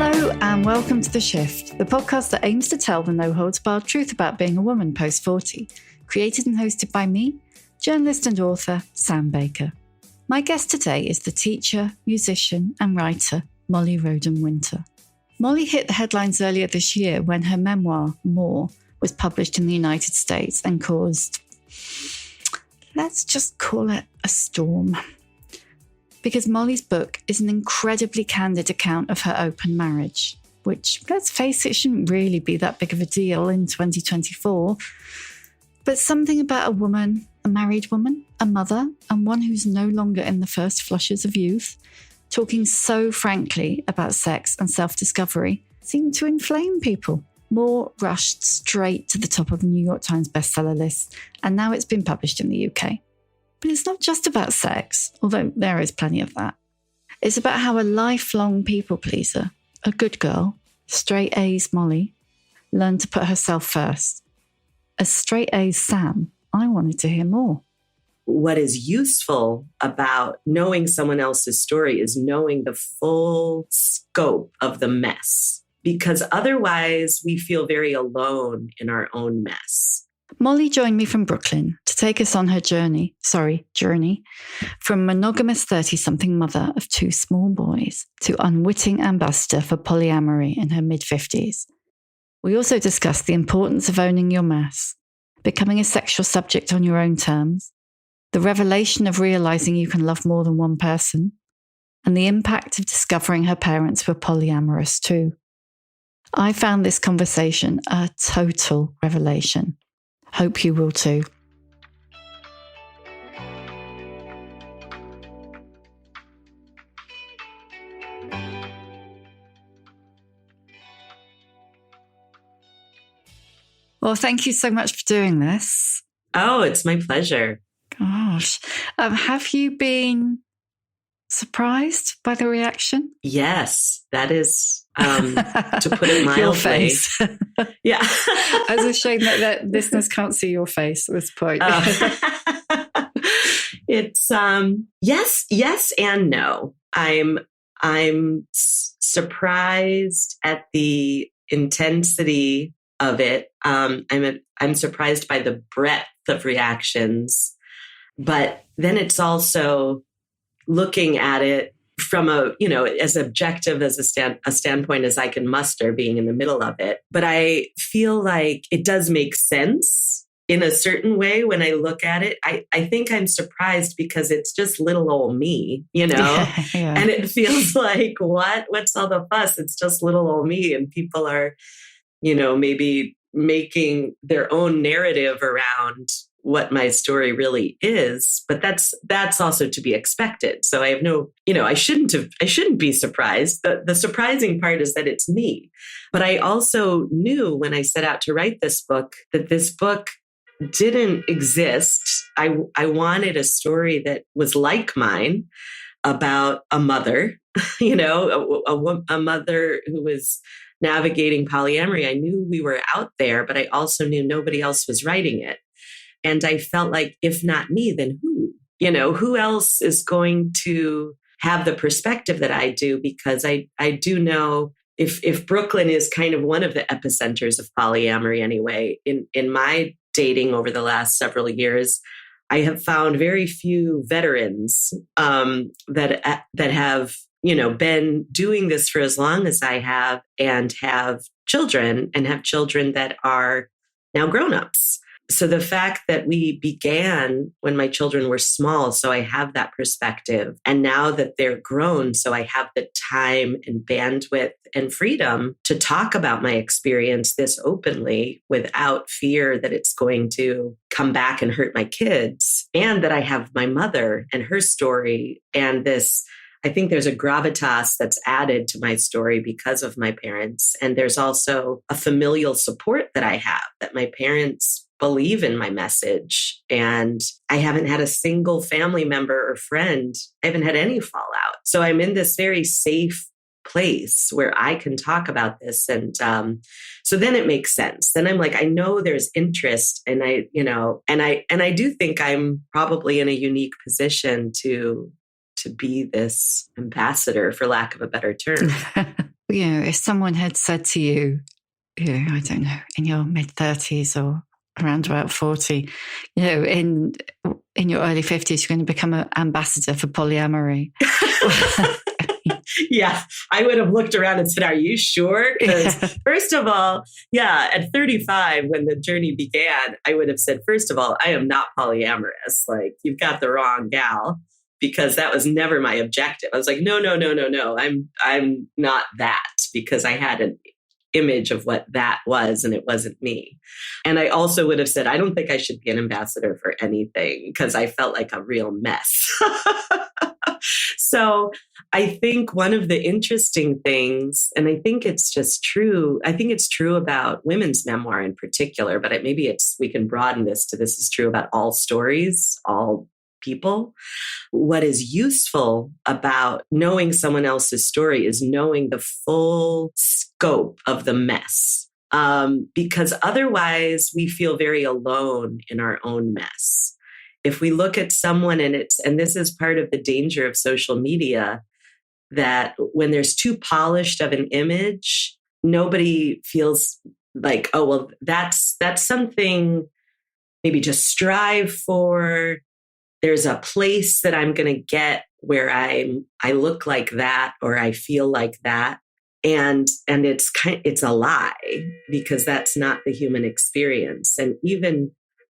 Hello and welcome to The Shift, the podcast that aims to tell the no-holds-barred truth about being a woman post-40, created and hosted by me, journalist and author Sam Baker. My guest today is the teacher, musician and writer Molly Roden Winter. Molly hit the headlines earlier this year when her memoir, More, was published in the United States and caused, let's just call it a storm. Because Molly's book is an incredibly candid account of her open marriage, which, let's face it, shouldn't really be that big of a deal in 2024. But something about a woman, a married woman, a mother, and one who's no longer in the first flushes of youth, talking so frankly about sex and self-discovery, seemed to inflame people. More rushed straight to the top of the New York Times bestseller list, and now it's been published in the UK. But it's not just about sex, although there is plenty of that. It's about how a lifelong people pleaser, a good girl, straight A's Molly, learned to put herself first. As straight A's Sam, I wanted to hear more. What is useful about knowing someone else's story is knowing the full scope of the mess, because otherwise we feel very alone in our own mess. Molly joined me from Brooklyn to take us on her journey from monogamous 30-something mother of two small boys to unwitting ambassador for polyamory in her mid-50s. We also discussed the importance of owning your mess, becoming a sexual subject on your own terms, the revelation of realizing you can love more than one person, and the impact of discovering her parents were polyamorous too. I found this conversation a total revelation. Hope you will too. Well, thank you so much for doing this. Oh, it's my pleasure. Gosh. Have you been surprised by the reaction? Yes, that is, to put it mildly. Your face. Yeah. It's a shame that listeners can't see your face at this point. It's yes and no. I'm surprised at the intensity of it. I'm surprised by the breadth of reactions, but then it's also looking at it from as objective as a standpoint as I can muster, being in the middle of it. But I feel like it does make sense in a certain way when I look at it. I think I'm surprised because it's just little old me, Yeah. And it feels like, what's all the fuss? It's just little old me. And people are, maybe making their own narrative around what my story really is, but that's also to be expected. So I have I shouldn't be surprised. The surprising part is that it's me. But I also knew when I set out to write this book that this book didn't exist. I wanted a story that was like mine about a mother, a mother who was navigating polyamory. I knew we were out there, but I also knew nobody else was writing it. And I felt like, if not me, then who? Who else is going to have the perspective that I do? Because I do know if Brooklyn is kind of one of the epicenters of polyamory anyway, in my dating over the last several years, I have found very few veterans that have been doing this for as long as I have and have children that are now grown-ups. So the fact that we began when my children were small, so I have that perspective. And now that they're grown, so I have the time and bandwidth and freedom to talk about my experience this openly without fear that it's going to come back and hurt my kids. And that I have my mother and her story and this. I think there's a gravitas that's added to my story because of my parents. And there's also a familial support that I have, that my parents believe in my message. And I haven't had a single family member or friend. I haven't had any fallout. So I'm in this very safe place where I can talk about this. And so then it makes sense. Then I'm like, I know there's interest, and I do think I'm probably in a unique position to be this ambassador, for lack of a better term. if someone had said to you, I don't know, in your mid-30s or around about 40, in your early 50s, you're going to become an ambassador for polyamory. Yeah, I would have looked around and said, are you sure? Because first of all, at 35, when the journey began, I would have said, first of all, I am not polyamorous. Like, you've got the wrong gal, because that was never my objective. I was like, no. I'm not that, because I had an image of what that was, and it wasn't me. And I also would have said, I don't think I should be an ambassador for anything, because I felt like a real mess. So I think one of the interesting things, and I think it's just true, I think it's true about women's memoir in particular, but we can broaden this to this is true about all stories, all people. What is useful about knowing someone else's story is knowing the full scope of the mess. Because otherwise we feel very alone in our own mess. If we look at someone and this is part of the danger of social media, that when there's too polished of an image, nobody feels like, oh, well, that's something maybe to strive for. There's a place that I'm going to get where I look like that, or I feel like that. And it's a lie, because that's not the human experience. And even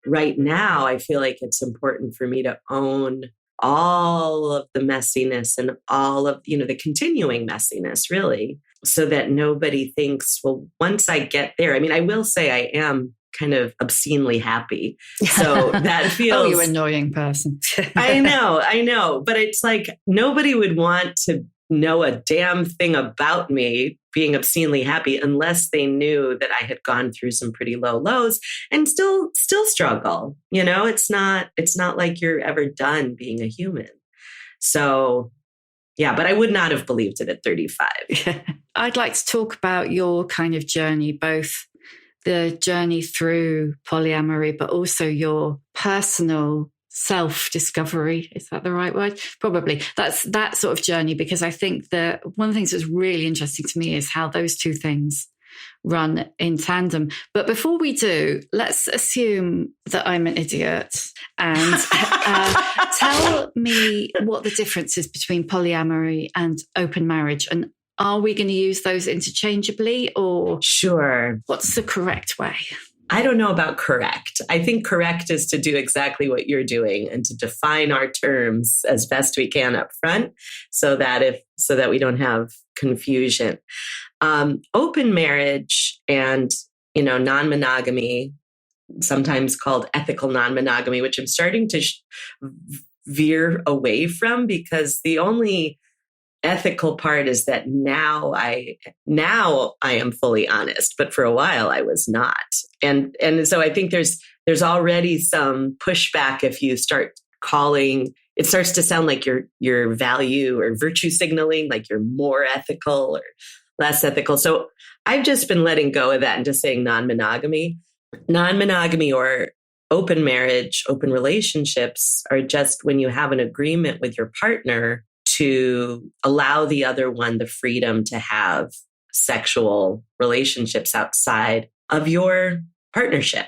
right now, I feel like it's important for me to own all of the messiness and all of, the continuing messiness, really, so that nobody thinks, well, once I get there, I mean, I will say I am kind of obscenely happy. So that feels... Oh, you annoying person. I know. But it's like nobody would want to know a damn thing about me being obscenely happy unless they knew that I had gone through some pretty low lows and still struggle. It's not like you're ever done being a human. So yeah, but I would not have believed it at 35. I'd like to talk about your kind of journey, both the journey through polyamory, but also your personal self-discovery. Is that the right word? Probably. That's that sort of journey, because I think that one of the things that's really interesting to me is how those two things run in tandem. But before we do, let's assume that I'm an idiot and tell me what the difference is between polyamory and open marriage. And are we going to use those interchangeably, or sure, what's the correct way? I don't know about correct. I think correct is to do exactly what you're doing and to define our terms as best we can up front, so that we don't have confusion. Open marriage and, non-monogamy, sometimes called ethical non-monogamy, which I'm starting to veer away from, because the only ethical part is that now I am fully honest, but for a while I was not. And so I think there's already some pushback if you start calling, it starts to sound like your value or virtue signaling, like you're more ethical or less ethical. So I've just been letting go of that and just saying non-monogamy. Non-monogamy or open marriage, open relationships are just when you have an agreement with your partner to allow the other one the freedom to have sexual relationships outside of your partnership.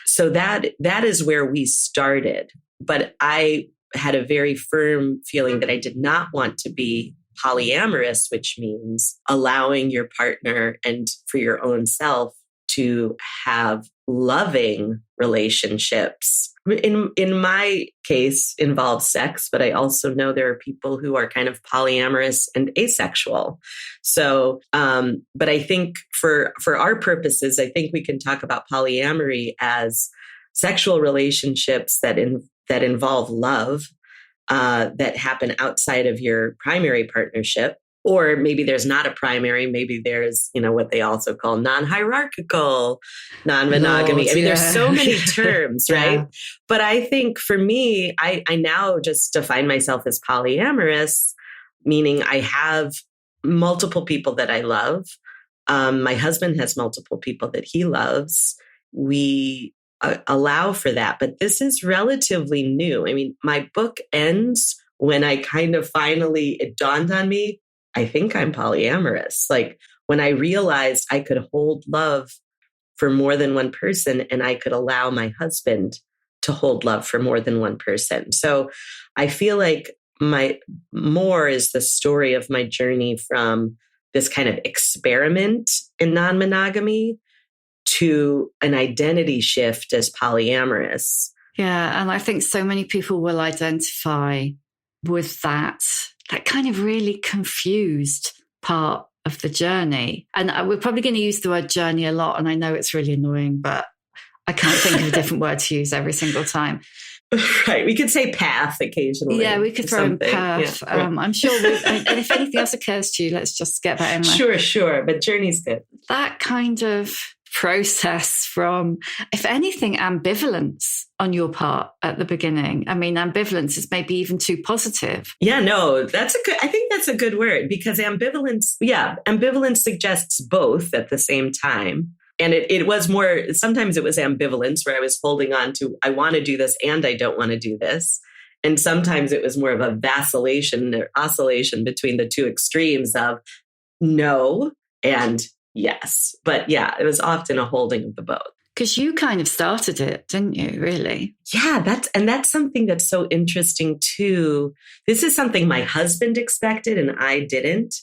So that is where we started. But I had a very firm feeling that I did not want to be polyamorous, which means allowing your partner and for your own self to have loving relationships. In my case, involves sex, but I also know there are people who are kind of polyamorous and asexual. So, but I think for our purposes, I think we can talk about polyamory as sexual relationships that involve love, that happen outside of your primary partnership. Or maybe there's not a primary, maybe there's, what they also call non-hierarchical, non-monogamy. I mean, there's so many terms, right? Yeah. But I think for me, I now just define myself as polyamorous, meaning I have multiple people that I love. My husband has multiple people that he loves. We allow for that, but this is relatively new. I mean, my book ends when I kind of finally, it dawned on me, I think I'm polyamorous. Like when I realized I could hold love for more than one person, and I could allow my husband to hold love for more than one person. So I feel like my more is the story of my journey from this kind of experiment in non-monogamy to an identity shift as polyamorous. Yeah. And I think so many people will identify with that kind of really confused part of the journey. And we're probably going to use the word journey a lot. And I know it's really annoying, but I can't think of a different word to use every single time. Right. We could say path occasionally. Yeah, we could throw in path. Yeah, right. I'm sure. And if anything else occurs to you, let's just get that in there. Sure. But journey's good. That kind of process from, if anything, ambivalence on your part at the beginning. I mean, ambivalence is maybe even too positive. Yeah, no, I think that's a good word, because ambivalence suggests both at the same time. And it was more, sometimes it was ambivalence where I was holding on to, I want to do this and I don't want to do this. And sometimes it was more of a vacillation or oscillation between the two extremes of no and yes. But yeah, it was often a holding of the both. Because you kind of started it, didn't you, really? Yeah, that's something that's so interesting too. This is something my husband expected and I didn't,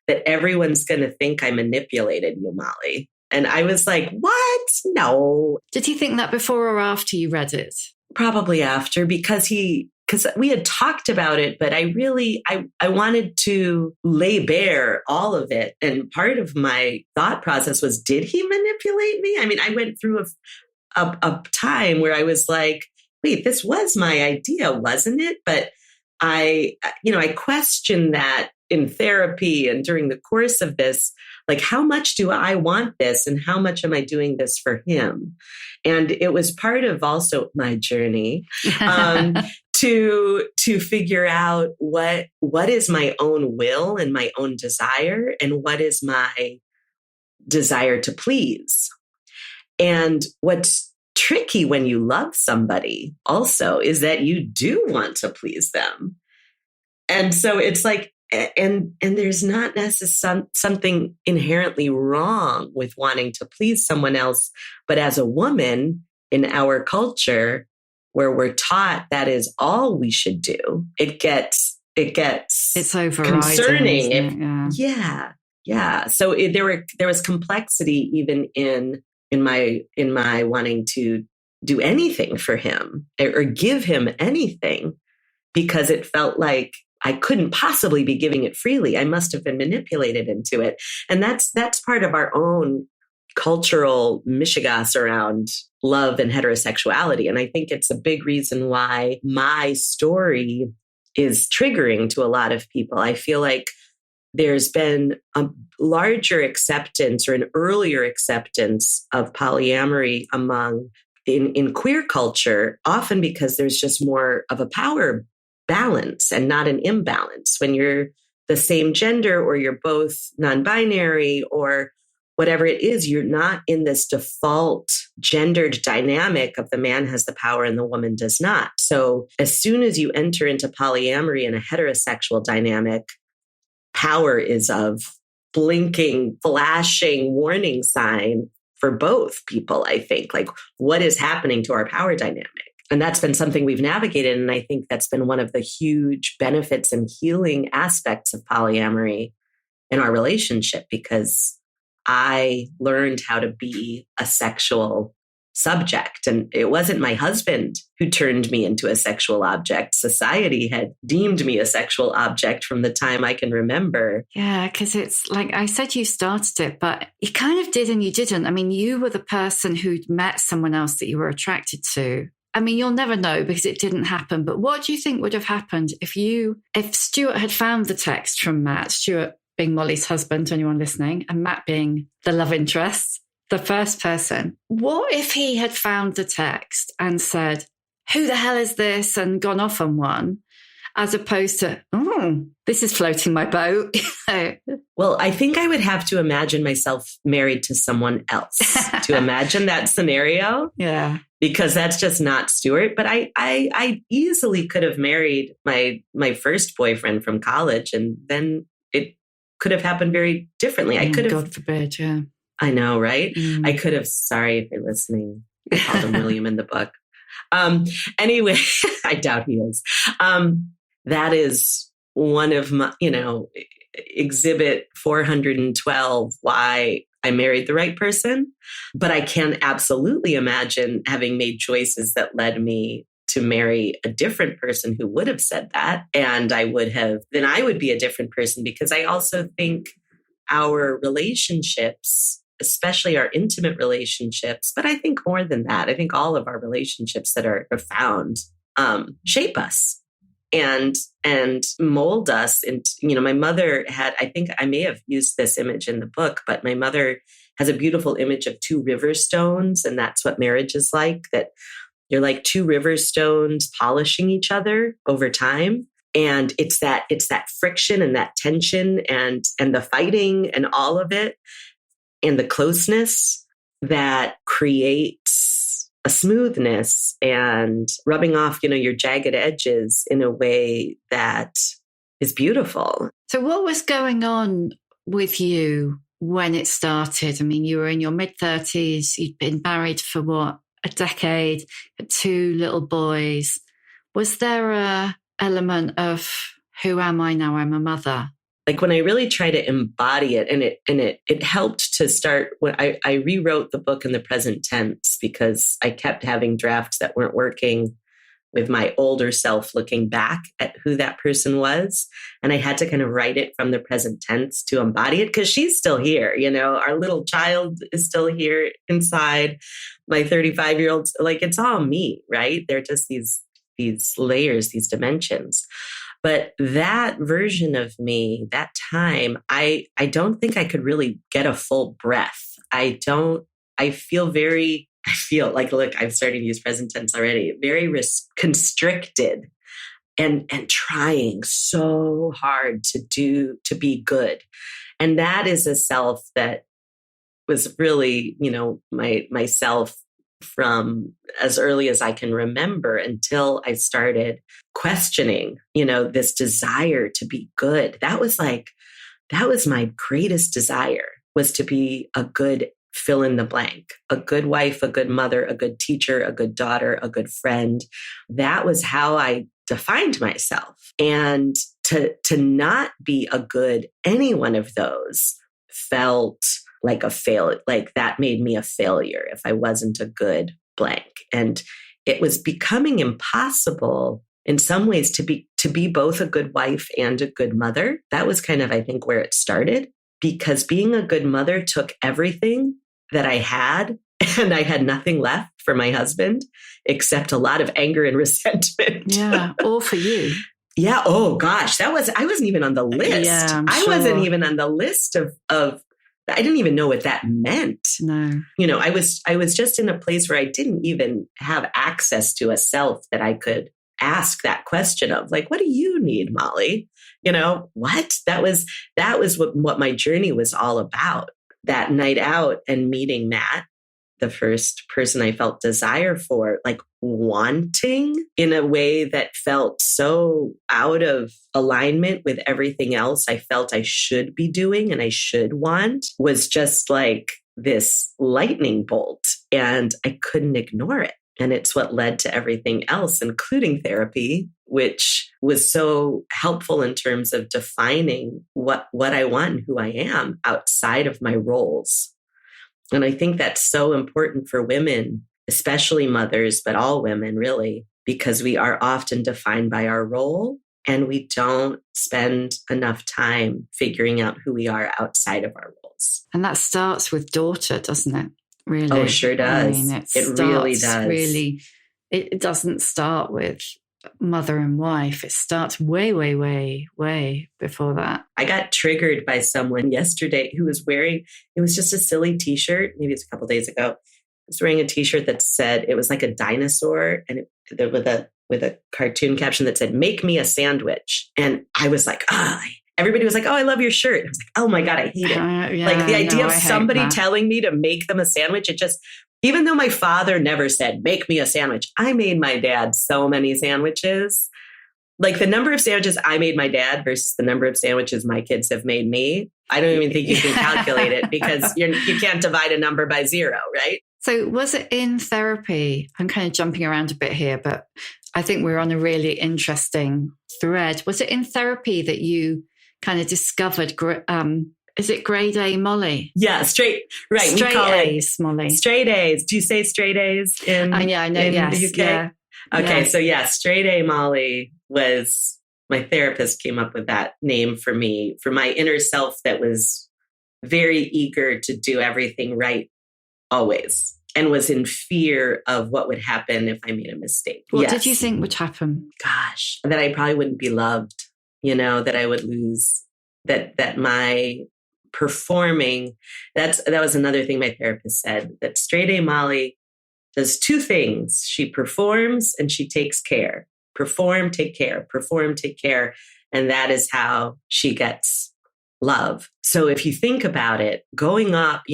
that everyone's going to think I manipulated you, Molly. And I was like, what? No. Did he think that before or after you read it? Probably after, because we had talked about it, but I wanted to lay bare all of it. And part of my thought process was, did he manipulate me? I mean, I went through a time where I was like, wait, this was my idea, wasn't it? But I questioned that in therapy and during the course of this, like, how much do I want this and how much am I doing this for him? And it was part of also my journey to figure out what is my own will and my own desire and what is my desire to please. And what's tricky when you love somebody also is that you do want to please them. And so it's like, and there's not necessarily something inherently wrong with wanting to please someone else. But as a woman in our culture, where we're taught that is all we should do, it gets it's overriding, concerning. Yeah. So there was complexity even in my wanting to do anything for him or give him anything, because it felt like I couldn't possibly be giving it freely. I must have been manipulated into it. And that's part of our own cultural mishigas around love and heterosexuality. And I think it's a big reason why my story is triggering to a lot of people. I feel like there's been a larger acceptance or an earlier acceptance of polyamory in queer culture, often because there's just more of a power balance and not an imbalance. When you're the same gender or you're both non-binary or whatever it is, you're not in this default gendered dynamic of the man has the power and the woman does not. So as soon as you enter into polyamory in a heterosexual dynamic, power is of blinking, flashing warning sign for both people, I think. Like, what is happening to our power dynamic? And that's been something we've navigated. And I think that's been one of the huge benefits and healing aspects of polyamory in our relationship, because I learned how to be a sexual subject. And it wasn't my husband who turned me into a sexual object. Society had deemed me a sexual object from the time I can remember. Yeah, because it's like I said, you started it, but you kind of did and you didn't. I mean, you were the person who'd met someone else that you were attracted to. I mean, you'll never know because it didn't happen. But what do you think would have happened if Stuart had found the text from Matt, Stuart being Molly's husband, to anyone listening, and Matt being the love interest, the first person? What if he had found the text and said, who the hell is this? And gone off on one, as opposed to, oh, this is floating my boat. Well, I think I would have to imagine myself married to someone else to imagine that scenario. Yeah. Because that's just not Stuart. But I easily could have married my first boyfriend from college, and then it could have happened very differently. I could have. God forbid, yeah. I know, right? Mm. I could have, sorry if you're listening. I called him William in the book. Anyway, I doubt he is. That is one of my, exhibit 412, why I married the right person. But I can absolutely imagine having made choices that led me to marry a different person who would have said that. And I would be a different person, because I also think our relationships, especially our intimate relationships, but I think more than that, I think all of our relationships that are profound, shape us and mold us. And, my mother had, I think I may have used this image in the book, but my mother has a beautiful image of two river stones. And that's what marriage is like, that you're like two river stones polishing each other over time. And it's that friction and that tension and the fighting and all of it and the closeness that creates a smoothness and rubbing off, your jagged edges in a way that is beautiful. So what was going on with you when it started? I mean, you were in your mid-30s, you'd been married for a decade, had two little boys. Was there a element of, who am I now? I'm a mother. Like when I really try to embody it, and it helped to start when I rewrote the book in the present tense, because I kept having drafts that weren't working with my older self looking back at who that person was. And I had to kind of write it from the present tense to embody it, because she's still here. Our little child is still here inside. My 35-year-old, like, it's all me, right? They're just these layers, these dimensions. But that version of me, that time, I don't think I could really get a full breath. I feel like, look, I'm starting to use present tense already, very constricted and trying so hard to be good. And that is a self that was really, myself from as early as I can remember, until I started questioning, this desire to be good. That was my greatest desire, was to be a good fill in the blank, a good wife, a good mother, a good teacher, a good daughter, a good friend. That was how I defined myself. And to not be a good any one of those felt like a failure, like that made me a failure if I wasn't a good blank. And it was becoming impossible in some ways to be both a good wife and a good mother. That was kind of, I think, where it started, because being a good mother took everything that I had, and I had nothing left for my husband except a lot of anger and resentment. Yeah, all for you. Yeah. Oh gosh, I wasn't even on the list. Yeah, I wasn't even on the list of I didn't even know what that meant. No. I was just in a place where I didn't even have access to a self that I could ask that question of, like, what do you need, Molly? What? That was what my journey was all about. That night out and meeting Matt, the first person I felt desire for, like wanting in a way that felt so out of alignment with everything else I felt I should be doing and I should want, was just like this lightning bolt, and I couldn't ignore it. And it's what led to everything else, including therapy, which was so helpful in terms of defining what I want and who I am outside of my roles. And I think that's so important for women, especially mothers, but all women really, because we are often defined by our role, and we don't spend enough time figuring out who we are outside of our roles. And that starts with daughter, doesn't it? Really? Oh, sure does. I mean, it really does. Really, it doesn't start with mother and wife. It starts way, way, way, way before that. I got triggered by someone yesterday who was wearing, it was just a silly t-shirt. Maybe it's a couple days ago. I was wearing a t-shirt that said, it was like a dinosaur, and with a cartoon caption that said, "Make me a sandwich." And I was like, everybody was like, "Oh, I love your shirt." And I was like, "Oh my God, I hate it." Like the idea of somebody telling me to make them a sandwich, it just, even though my father never said, "Make me a sandwich," I made my dad so many sandwiches. Like the number of sandwiches I made my dad versus the number of sandwiches my kids have made me, I don't even think you can calculate it because you can't divide a number by 0, right? So was it in therapy? I'm kind of jumping around a bit here, but I think we're on a really interesting thread. Was it in therapy that you kind of discovered, is it grade A Molly? Yeah, straight A's, Molly. Straight A's. Do you say straight A's in I know, yes, the UK? Yeah. Okay, Yes. so yeah, straight A Molly was, my therapist came up with that name for me, for my inner self that was very eager to do everything right always and was in fear of what would happen if I made a mistake. What did you think would happen? Gosh, that I probably wouldn't be loved, that I would lose, that my performing, that was another thing my therapist said, that straight A Molly does 2 things. She performs and she takes care. Perform, take care, perform, take care. And that is how she gets love. So if you think about it, going up,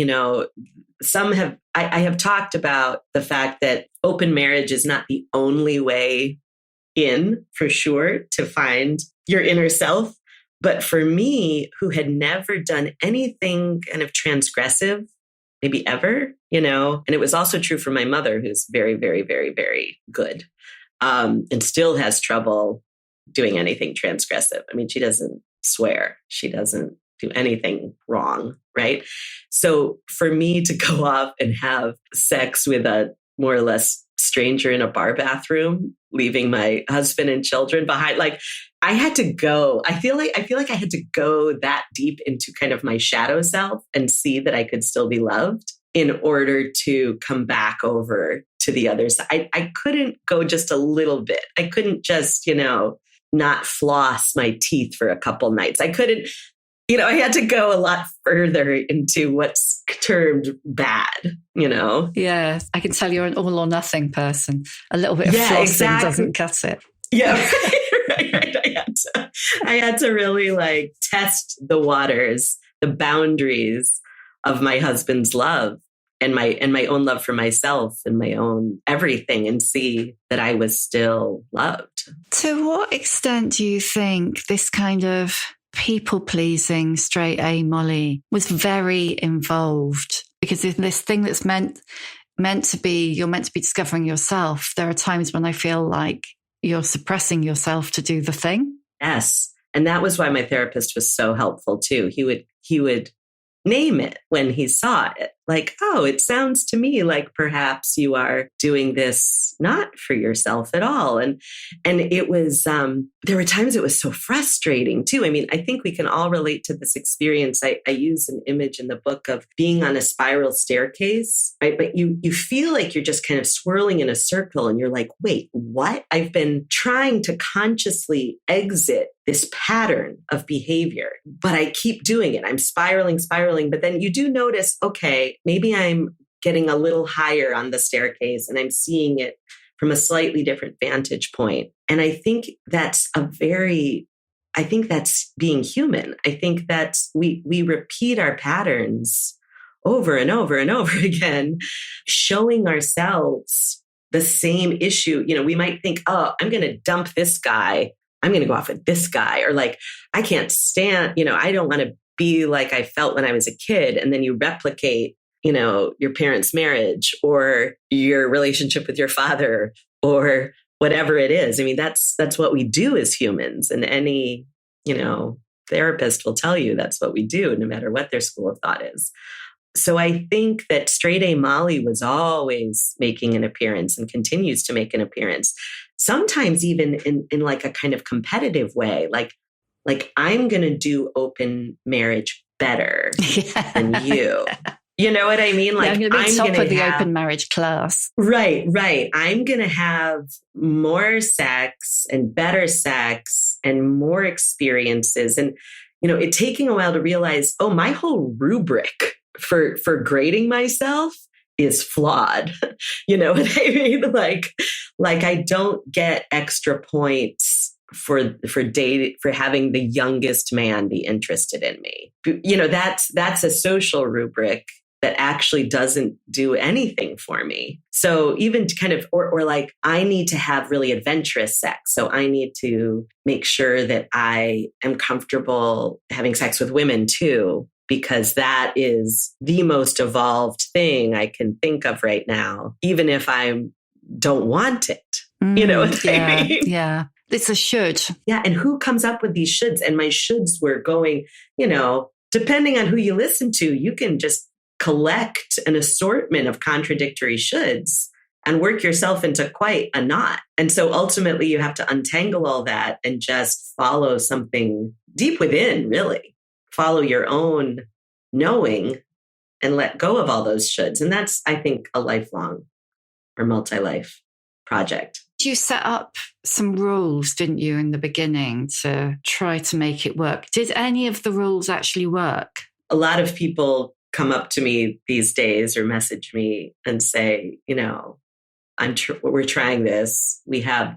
I have talked about the fact that open marriage is not the only way in, for sure, to find your inner self. But for me, who had never done anything kind of transgressive, maybe ever, and it was also true for my mother, who's very, very, very, very good, and still has trouble doing anything transgressive. I mean, she doesn't swear. She doesn't do anything wrong, right? So for me to go off and have sex with a more or less stranger in a bar bathroom, leaving my husband and children behind, like I had to go. I feel like I had to go that deep into kind of my shadow self and see that I could still be loved in order to come back over to the other side. I couldn't go just a little bit. I couldn't just, not floss my teeth for a couple nights. I couldn't, I had to go a lot further into what's termed bad, Yeah, I can tell you're an all or nothing person. A little bit of flossing doesn't cut it. Yeah, right. I had to really like test the waters, the boundaries of my husband's love and my own love for myself and my own everything, and see that I was still loved. To what extent do you think this kind of people-pleasing straight A Molly was very involved? Because in this thing that's meant to be, you're meant to be discovering yourself, there are times when I feel like you're suppressing yourself to do the thing. Yes. And that was why my therapist was so helpful too. He would name it when he saw it. Like, oh, it sounds to me like perhaps you are doing this not for yourself at all. And it was, there were times it was so frustrating too. I mean, I think we can all relate to this experience. I use an image in the book of being on a spiral staircase, right? But you feel like you're just kind of swirling in a circle and you're like, wait, what? I've been trying to consciously exit this pattern of behavior, but I keep doing it. I'm spiraling. But then you do notice, okay, maybe I'm getting a little higher on the staircase and I'm seeing it from a slightly different vantage point. And I think that's being human. I think that's, we repeat our patterns over and over and over again, showing ourselves the same issue. We might think, oh, I'm going to dump this guy. I'm going to go off with this guy, or like, I can't stand, I don't want to be like I felt when I was a kid. And then you replicate, your parents' marriage or your relationship with your father or whatever it is. I mean, that's what we do as humans. And any, therapist will tell you that's what we do, no matter what their school of thought is. So I think that straight A Molly was always making an appearance and continues to make an appearance. Sometimes even in like a kind of competitive way, like I'm going to do open marriage better than you. You know what I mean? Like, I'm going to be top of the open marriage class. Right. I'm going to have more sex and better sex and more experiences. And, it taking a while to realize, oh, my whole rubric for grading myself is flawed. You know what I mean? Like I don't get extra points for having the youngest man be interested in me. That's a social rubric. that actually doesn't do anything for me. So even to kind of, or like, I need to have really adventurous sex. So I need to make sure that I am comfortable having sex with women too, because that is the most evolved thing I can think of right now, even if I don't want it. You know what I mean? Yeah. It's a should. Yeah. And who comes up with these shoulds? And my shoulds were going, depending on who you listen to, you can just collect an assortment of contradictory shoulds and work yourself into quite a knot. And so ultimately you have to untangle all that and just follow something deep within, really. Follow your own knowing and let go of all those shoulds. And that's, I think, a lifelong or multi-life project. You set up some rules, didn't you, in the beginning to try to make it work? Did any of the rules actually work? A lot of people come up to me these days or message me and say, we're trying this. We have,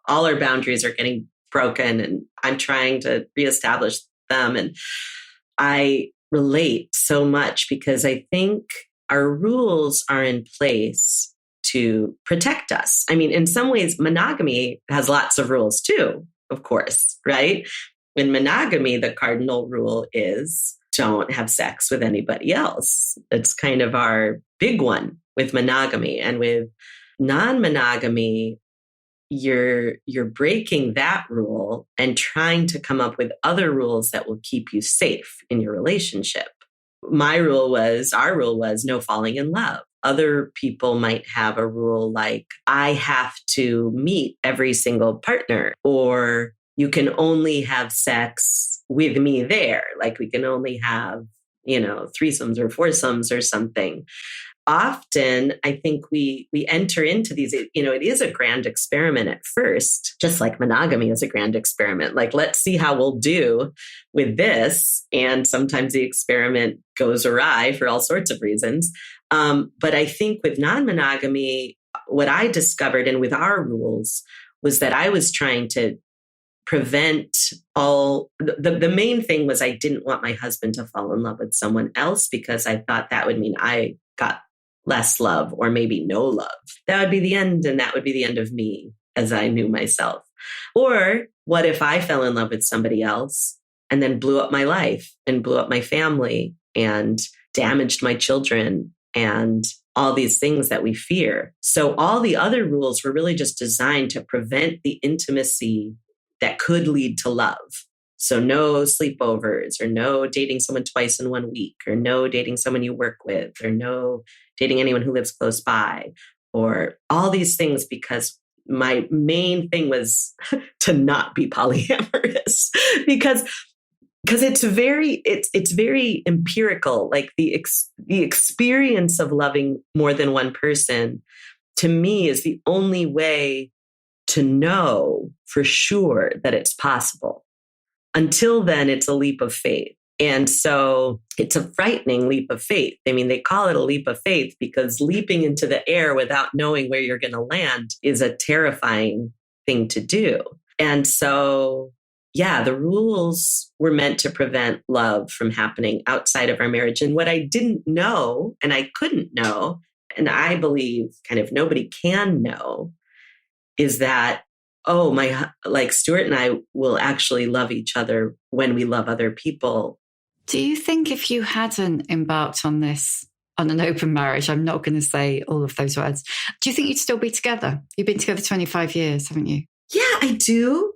all our boundaries are getting broken and I'm trying to reestablish them. And I relate so much because I think our rules are in place to protect us. I mean, in some ways, monogamy has lots of rules too, of course, right? In monogamy, the cardinal rule is don't have sex with anybody else. It's kind of our big one with monogamy. And with non-monogamy, you're breaking that rule and trying to come up with other rules that will keep you safe in your relationship. Our rule was no falling in love. Other people might have a rule like, I have to meet every single partner, or you can only have sex with me there. Like we can only have, threesomes or foursomes or something. Often, I think we enter into these, it is a grand experiment at first, just like monogamy is a grand experiment. Like, let's see how we'll do with this. And sometimes the experiment goes awry for all sorts of reasons. But I think with non-monogamy, what I discovered and with our rules was that I was trying to prevent the main thing was I didn't want my husband to fall in love with someone else because I thought that would mean I got less love or maybe no love. That would be the end. And that would be the end of me as I knew myself. Or what if I fell in love with somebody else and then blew up my life and blew up my family and damaged my children and all these things that we fear. So all the other rules were really just designed to prevent the intimacy that could lead to love. So no sleepovers or no dating someone twice in 1 week or no dating someone you work with or no dating anyone who lives close by or all these things, because my main thing was to not be polyamorous because it's very empirical. Like the experience of loving more than one person to me is the only way to know for sure that it's possible. Until then, it's a leap of faith. And so it's a frightening leap of faith. I mean, they call it a leap of faith because leaping into the air without knowing where you're going to land is a terrifying thing to do. And so, yeah, the rules were meant to prevent love from happening outside of our marriage. And what I didn't know, and I couldn't know, and I believe kind of nobody can know, is that Stuart and I will actually love each other when we love other people. Do you think if you hadn't embarked on an open marriage, I'm not going to say all of those words, do you think you'd still be together? You've been together 25 years, haven't you? Yeah, I do.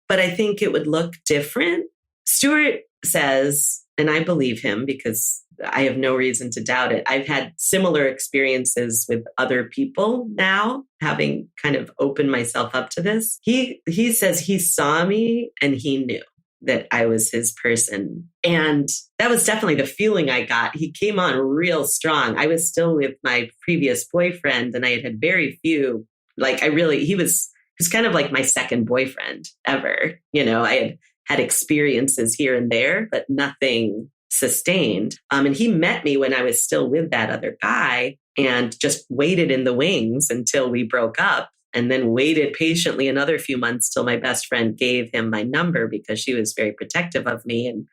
But I think it would look different. Stuart says, and I believe him because I have no reason to doubt it. I've had similar experiences with other people now, having kind of opened myself up to this. He says he saw me and he knew that I was his person. And that was definitely the feeling I got. He came on real strong. I was still with my previous boyfriend and I had very few, he was kind of like my second boyfriend ever. I had experiences here and there, but nothing sustained. And he met me when I was still with that other guy and just waited in the wings until we broke up, and then waited patiently another few months till my best friend gave him my number because she was very protective of me and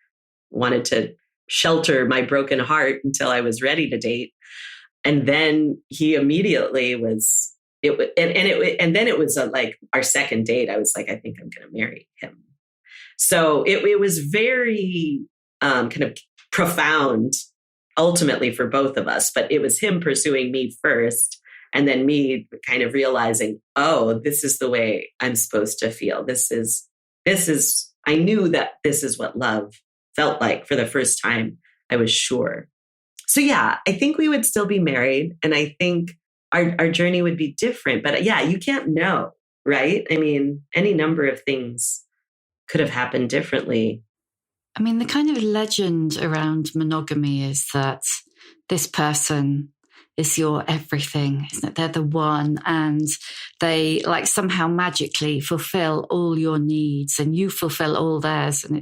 wanted to shelter my broken heart until I was ready to date. And then he immediately was, and then it was like our second date. I was like, I think I'm going to marry him. So it was very kind of profound ultimately for both of us, but it was him pursuing me first. And then me kind of realizing, oh, this is the way I'm supposed to feel. I knew that this is what love felt like for the first time. I was sure. So yeah, I think we would still be married. And I think our journey would be different. But yeah, you can't know, right? I mean, any number of things could have happened differently. I mean, the kind of legend around monogamy is that this person is your everything, isn't it? They're the one, and they like somehow magically fulfill all your needs and you fulfill all theirs. And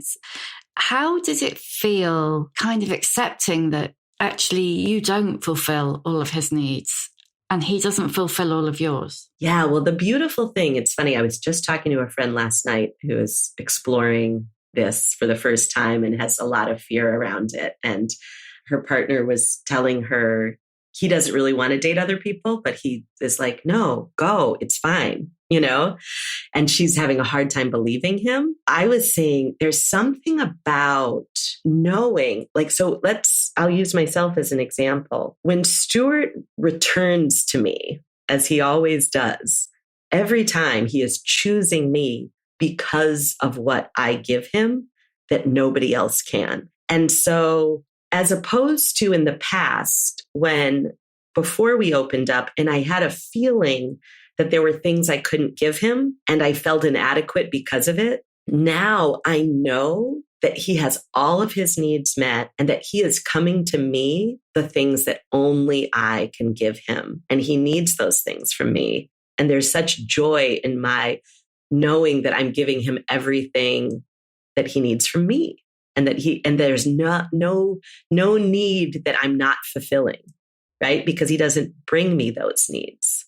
how does it feel kind of accepting that actually you don't fulfill all of his needs and he doesn't fulfill all of yours? Yeah, well, the beautiful thing, it's funny, I was just talking to a friend last night who is exploring this for the first time and has a lot of fear around it. And her partner was telling her he doesn't really want to date other people, but he is like, no, go, it's fine, and she's having a hard time believing him. I was saying there's something about knowing, I'll use myself as an example. When Stuart returns to me, as he always does, every time he is choosing me because of what I give him that nobody else can. And so as opposed to in the past, before we opened up and I had a feeling that there were things I couldn't give him and I felt inadequate because of it, now I know that he has all of his needs met and that he is coming to me the things that only I can give him. And he needs those things from me. And there's such joy in my knowing that I'm giving him everything that he needs from me. And there's no need that I'm not fulfilling, right? Because he doesn't bring me those needs.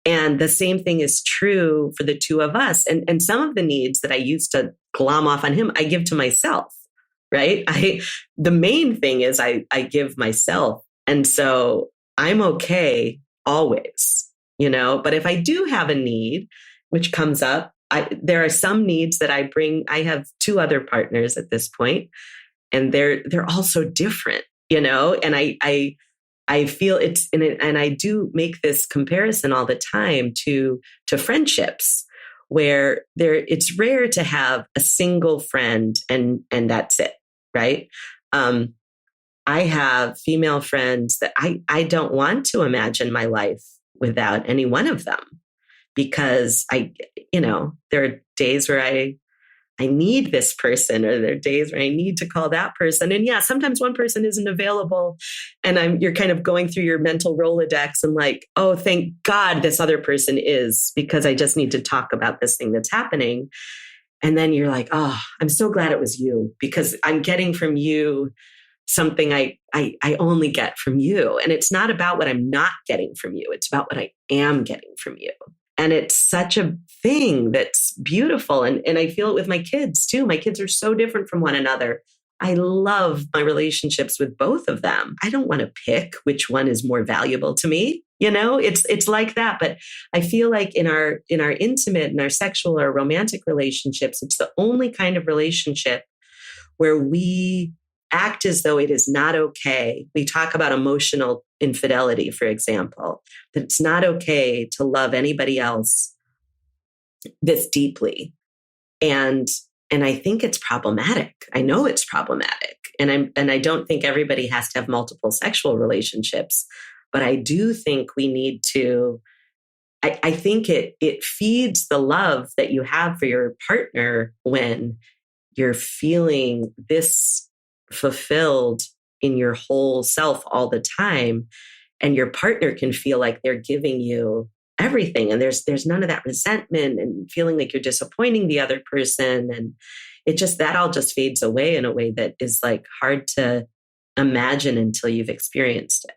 And the same thing is true for the two of us. And some of the needs that I used to glom off on him, I give to myself, right? The main thing is I give myself. And so I'm okay always, but if I do have a need, which comes up, there are some needs that I bring. I have two other partners at this point, and they're all so different, and I feel and I do make this comparison all the time to friendships where it's rare to have a single friend and that's it, right? I have female friends that I don't want to imagine my life without any one of them. Because there are days where I need this person, or there are days where I need to call that person. And yeah, sometimes one person isn't available and you're kind of going through your mental Rolodex and like, oh, thank God this other person is, because I just need to talk about this thing that's happening. And then you're like, oh, I'm so glad it was you, because I'm getting from you something I only get from you. And it's not about what I'm not getting from you. It's about what I am getting from you. And it's such a thing that's beautiful. And I feel it with my kids too. My kids are so different from one another. I love my relationships with both of them. I don't want to pick which one is more valuable to me. It's like that. But I feel like in our intimate and our sexual or romantic relationships, it's the only kind of relationship where we act as though it is not okay. We talk about emotional infidelity, for example, that it's not okay to love anybody else this deeply. And I think it's problematic. I know it's problematic. And I don't think everybody has to have multiple sexual relationships, but I do think we need to, I think it feeds the love that you have for your partner when you're feeling this fulfilled in your whole self all the time, and your partner can feel like they're giving you everything, and there's none of that resentment and feeling like you're disappointing the other person, and that all just fades away in a way that is like hard to imagine until you've experienced it.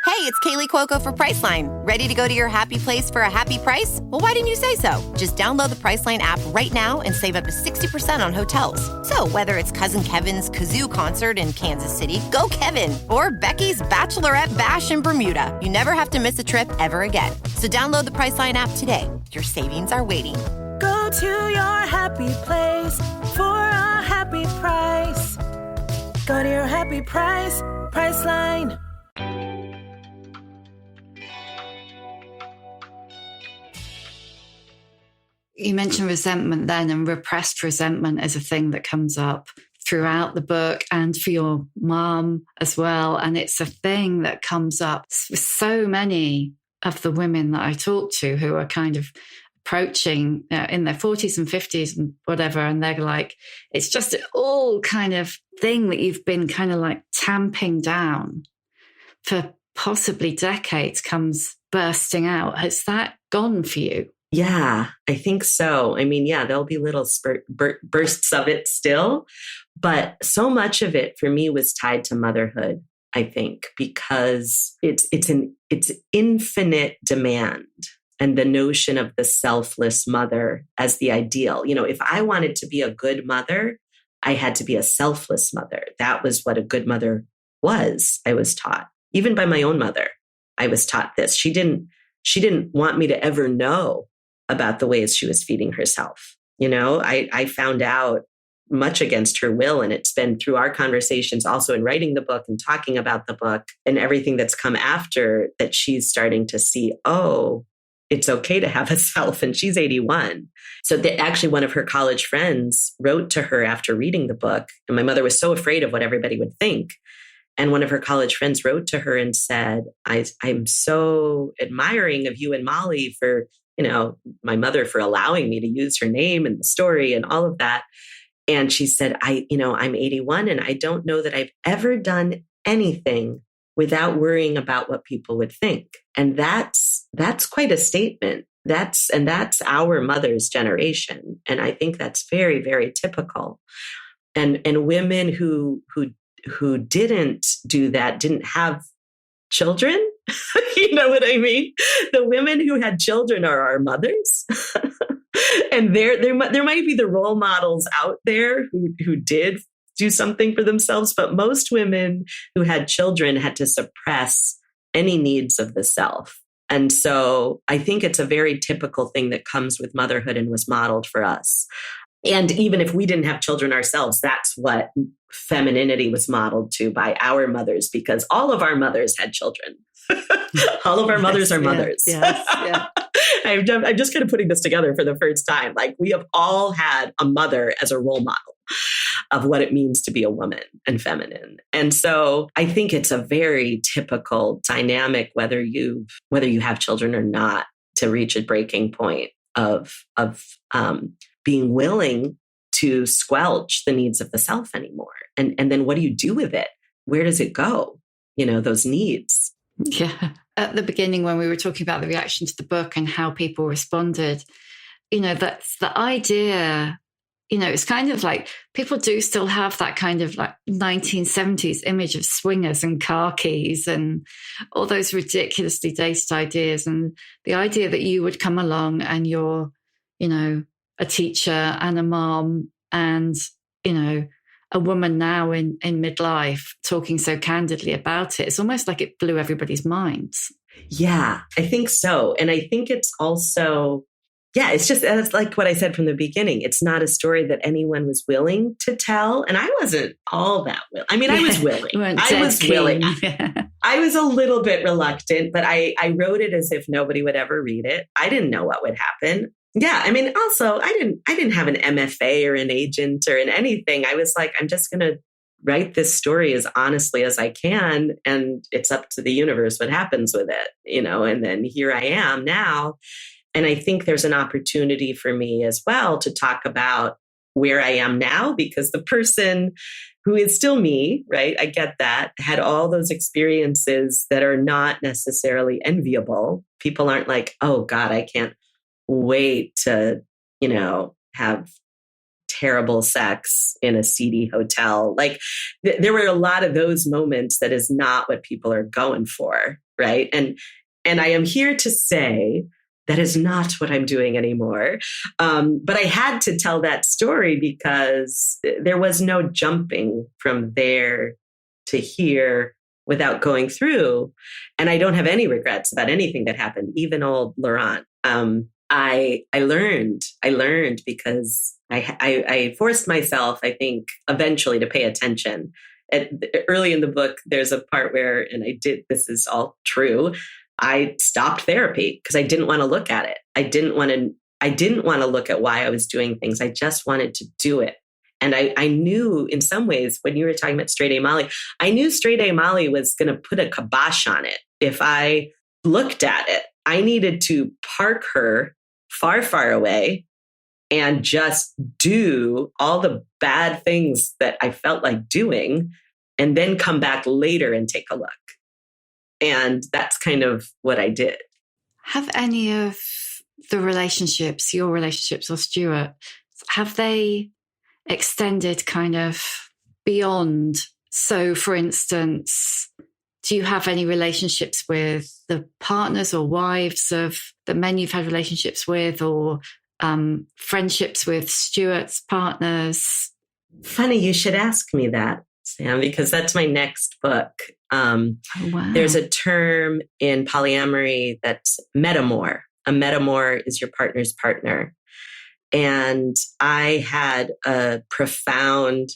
Hey, it's Kaylee Cuoco for Priceline. Ready to go to your happy place for a happy price? Well, why didn't you say so? Just download the Priceline app right now and save up to 60% on hotels. So whether it's Cousin Kevin's Kazoo Concert in Kansas City, go Kevin, or Becky's Bachelorette Bash in Bermuda, you never have to miss a trip ever again. So download the Priceline app today. Your savings are waiting. Go to your happy place for a happy price. Go to your happy price, Priceline. You mentioned resentment then, and repressed resentment is a thing that comes up throughout the book and for your mom as well. And it's a thing that comes up with so many of the women that I talk to who are kind of approaching in their 40s and 50s and whatever. And they're like, it's just an all kind of thing that you've been kind of like tamping down for possibly decades comes bursting out. Has that gone for you? Yeah, I think so. I mean, yeah, there'll be little bursts of it still, but so much of it for me was tied to motherhood, I think, because it's infinite demand and the notion of the selfless mother as the ideal. You know, if I wanted to be a good mother, I had to be a selfless mother. That was what a good mother was, I was taught. Even by my own mother, I was taught this. She didn't want me to ever know about the ways she was feeding herself. You know, I found out much against her will. And it's been through our conversations also in writing the book and talking about the book and everything that's come after that she's starting to see, oh, it's okay to have a self. And she's 81. So actually one of her college friends wrote to her after reading the book. And my mother was so afraid of what everybody would think. And one of her college friends wrote to her and said, I'm I'm admiring of you and Molly for, you know, my mother for allowing me to use her name in the story and all of that. And she said, I'm 81 and I don't know that I've ever done anything without worrying about what people would think. And that's quite a statement. That's our mother's generation. And I think that's very, very typical. And women who didn't do that, didn't have children. You know what I mean? The women who had children are our mothers. And there might be the role models out there who did do something for themselves, but most women who had children had to suppress any needs of the self. And so I think it's a very typical thing that comes with motherhood and was modeled for us. And even if we didn't have children ourselves, that's what femininity was modeled to by our mothers, because all of our mothers had children. All of our mothers are mothers. Yes, yeah. I'm just kind of putting this together for the first time. Like we have all had a mother as a role model of what it means to be a woman and feminine. And so I think it's a very typical dynamic, whether you have children or not, to reach a breaking point of being willing to squelch the needs of the self anymore. And then what do you do with it? Where does it go? You know, those needs. Yeah. At the beginning, when we were talking about the reaction to the book and how people responded, you know, that's the idea, you know, it's kind of like people do still have that kind of like 1970s image of swingers and car keys and all those ridiculously dated ideas. And the idea that you would come along and you're, you know, a teacher and a mom and, you know, a woman now in midlife talking so candidly about it. It's almost like it blew everybody's minds. Yeah, I think so. And I think it's also, it's like what I said from the beginning. It's not a story that anyone was willing to tell. And I wasn't all that willing. I mean, I was willing. I was willing. I was a little bit reluctant, but I wrote it as if nobody would ever read it. I didn't know what would happen. Yeah. I mean, also, I didn't have an MFA or an agent or in anything. I was like, I'm just going to write this story as honestly as I can. And it's up to the universe what happens with it, you know, and then here I am now. And I think there's an opportunity for me as well to talk about where I am now, because the person who is still me, right? I get that, had all those experiences that are not necessarily enviable. People aren't like, oh God, I can't wait to, you know, have terrible sex in a seedy hotel. Like there were a lot of those moments that is not what people are going for, right? And I am here to say that is not what I'm doing anymore. But I had to tell that story because there was no jumping from there to here without going through. And I don't have any regrets about anything that happened, even old Laurent. I learned because I forced myself, I think, eventually to pay attention. Early in the book, there's a part where, and this is all true, I stopped therapy because I didn't want to look at it. I didn't want to look at why I was doing things. I just wanted to do it. And I knew in some ways, when you were talking about straight A Molly, I knew straight A Molly was going to put a kibosh on it. If I looked at it, I needed to park her far, far away and just do all the bad things that I felt like doing and then come back later and take a look. And that's kind of what I did. Have any of the relationships, your relationships or Stuart, have they extended kind of beyond? So, for instance, do you have any relationships with the partners or wives of the men you've had relationships with, or friendships with Stuart's partners? Funny you should ask me that, Sam, because that's my next book. Oh, wow. There's a term in polyamory that's metamor. A metamor is your partner's partner. And I had a profound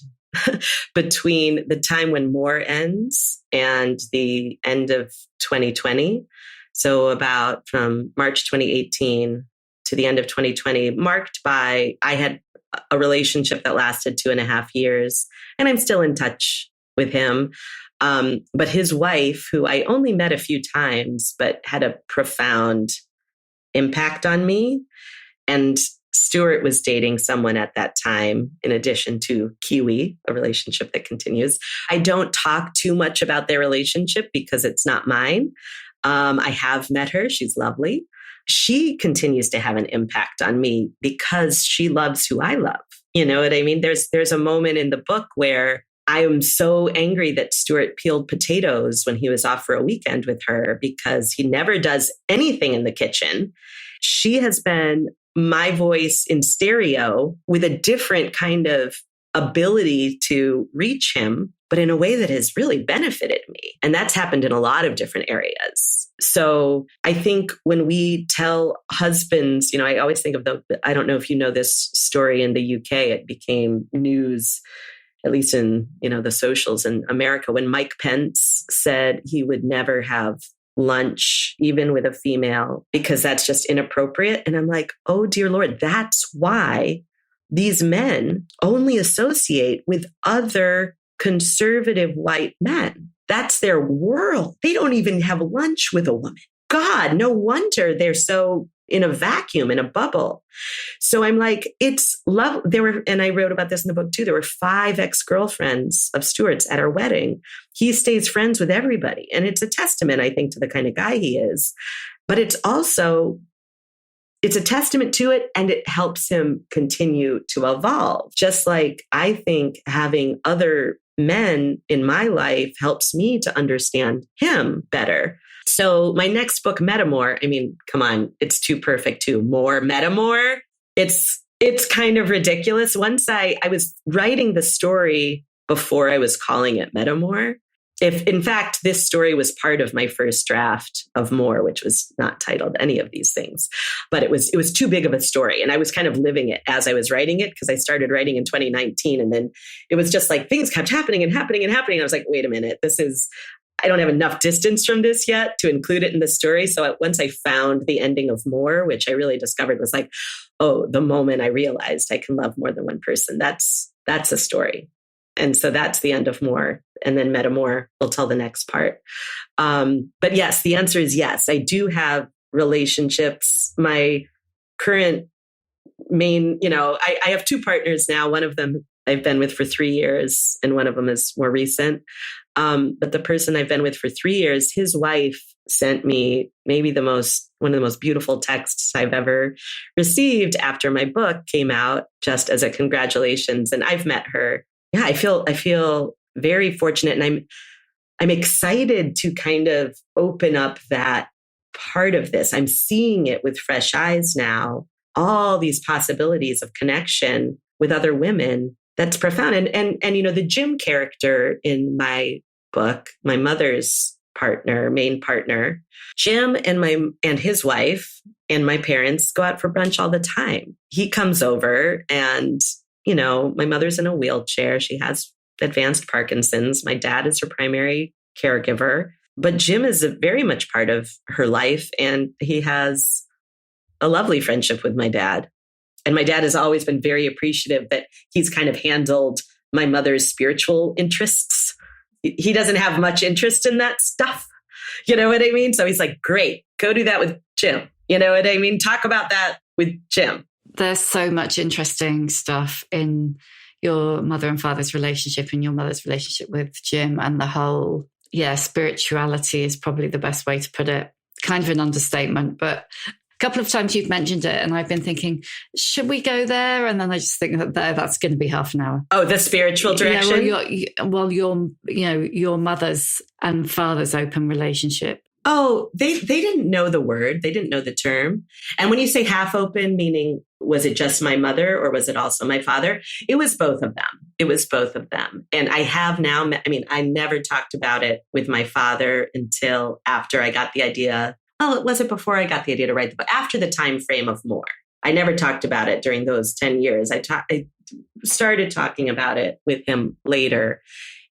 between the time when more ends and the end of 2020. So about from March 2018 to the end of 2020, marked by, I had a relationship that lasted 2.5 years, and I'm still in touch with him. But his wife, who I only met a few times, but had a profound impact on me. And Stuart was dating someone at that time, in addition to Kiwi, a relationship that continues. I don't talk too much about their relationship because it's not mine. I have met her. She's lovely. She continues to have an impact on me because she loves who I love. You know what I mean? There's a moment in the book where I am so angry that Stuart peeled potatoes when he was off for a weekend with her because he never does anything in the kitchen. She has been my voice in stereo with a different kind of ability to reach him, but in a way that has really benefited me. And that's happened in a lot of different areas. So I think when we tell husbands, I always think of I don't know if you know this story in the UK, it became news, at least in, the socials in America, when Mike Pence said he would never have lunch, even with a female, because that's just inappropriate. And I'm like, oh, dear Lord, that's why these men only associate with other conservative white men. That's their world. They don't even have lunch with a woman. God, no wonder they're so in a vacuum, in a bubble. So I'm like, it's love. And I wrote about this in the book too. There were 5 ex-girlfriends of Stuart's at our wedding. He stays friends with everybody. And it's a testament, I think, to the kind of guy he is. But it's a testament to it, and it helps him continue to evolve. Just like I think having other men in my life helps me to understand him better. So my next book, Metamor, come on, it's too perfect too. More Metamor. It's kind of ridiculous. Once I was writing the story before I was calling it Metamor. If in fact, this story was part of my first draft of More, which was not titled any of these things, but it was too big of a story. And I was kind of living it as I was writing it because I started writing in 2019. And then it was just like things kept happening and happening and happening. And I was like, wait a minute, I don't have enough distance from this yet to include it in the story. So once I found the ending of More, which I really discovered was like, oh, the moment I realized I can love more than one person, that's a story. And so that's the end of More. And then Metamor will tell the next part. But yes, the answer is yes. I do have relationships. My current main, I have 2 partners now. One of them I've been with for 3 years, and one of them is more recent. But the person I've been with for 3 years, his wife sent me maybe one of the most beautiful texts I've ever received after my book came out, just as a congratulations. And I've met her. Yeah, I feel very fortunate, and I'm excited to kind of open up that part of this. I'm seeing it with fresh eyes now, all these possibilities of connection with other women. That's profound. And the Jim character in my book, my mother's main partner, Jim and his wife and my parents go out for brunch all the time. He comes over and, my mother's in a wheelchair. She has advanced Parkinson's. My dad is her primary caregiver, but Jim is very much part of her life. And he has a lovely friendship with my dad. And my dad has always been very appreciative that he's kind of handled my mother's spiritual interests. He doesn't have much interest in that stuff. You know what I mean? So he's like, great, go do that with Jim. You know what I mean? Talk about that with Jim. There's so much interesting stuff in your mother and father's relationship and your mother's relationship with Jim, and the whole, spirituality is probably the best way to put it. Kind of an understatement, but a couple of times you've mentioned it and I've been thinking, should we go there? And then I just think that that's going to be half an hour. Oh, the spiritual direction? Your mother's and father's open relationship. Oh, they didn't know the word. They didn't know the term. And when you say half open, meaning was it just my mother or was it also my father? It was both of them. And I have now, I never talked about it with my father until after I got the idea. Oh, it wasn't before I got the idea to write the book, after the time frame of More. I never talked about it during those 10 years. I started talking about it with him later.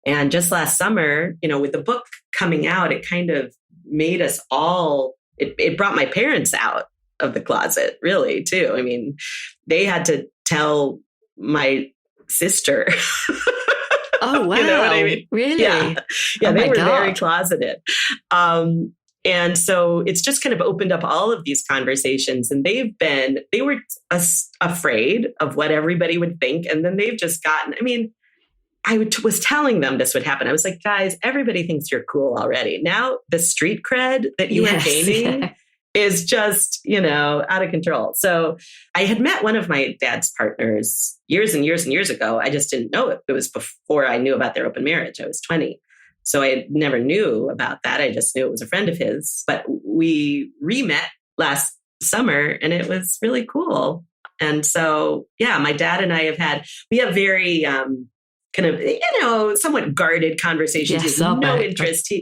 And just last summer, with the book coming out, it kind of made us all, it brought my parents out of the closet, really, too. I mean, they had to tell my sister. Oh, wow. You know what I mean? Really? Yeah, they were very closeted. And so it's just kind of opened up all of these conversations, and they were afraid of what everybody would think. And then they've just gotten, I was telling them this would happen. I was like, guys, everybody thinks you're cool already. Now the street cred that you are gaining is just, out of control. So I had met one of my dad's partners years and years and years ago. I just didn't know it. It was before I knew about their open marriage. I was 20. So I never knew about that. I just knew it was a friend of his. But we re-met last summer and it was really cool. And so, my dad and I we have very kind of, somewhat guarded conversations. Yes, he has no interest.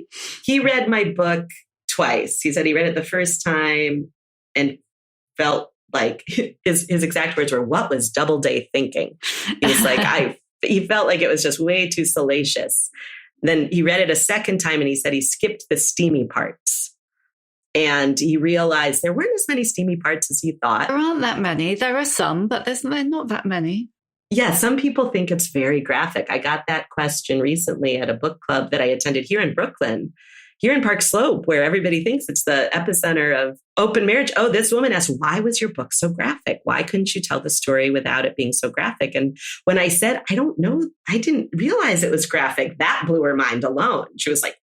He read my book twice. He said he read it the first time and felt like his exact words were, "What was Doubleday thinking?" He's like, he felt like it was just way too salacious. Then he read it a second time and he said he skipped the steamy parts. And he realized there weren't as many steamy parts as he thought. There aren't that many. There are some, but there's not that many. Yeah, some people think it's very graphic. I got that question recently at a book club that I attended here in Brooklyn, here in Park Slope, where everybody thinks it's the epicenter of open marriage. Oh, this woman asked, why was your book so graphic? Why couldn't you tell the story without it being so graphic? And when I said, I don't know, I didn't realize it was graphic, that blew her mind alone. She was like,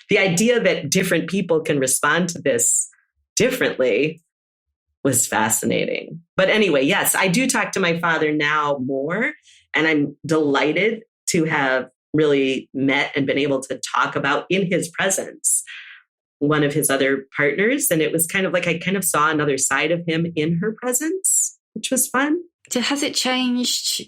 the idea that different people can respond to this differently was fascinating. But anyway, yes, I do talk to my father now more, and I'm delighted to have really met and been able to talk about in his presence one of his other partners. And it was kind of like I kind of saw another side of him in her presence, which was fun. Has it changed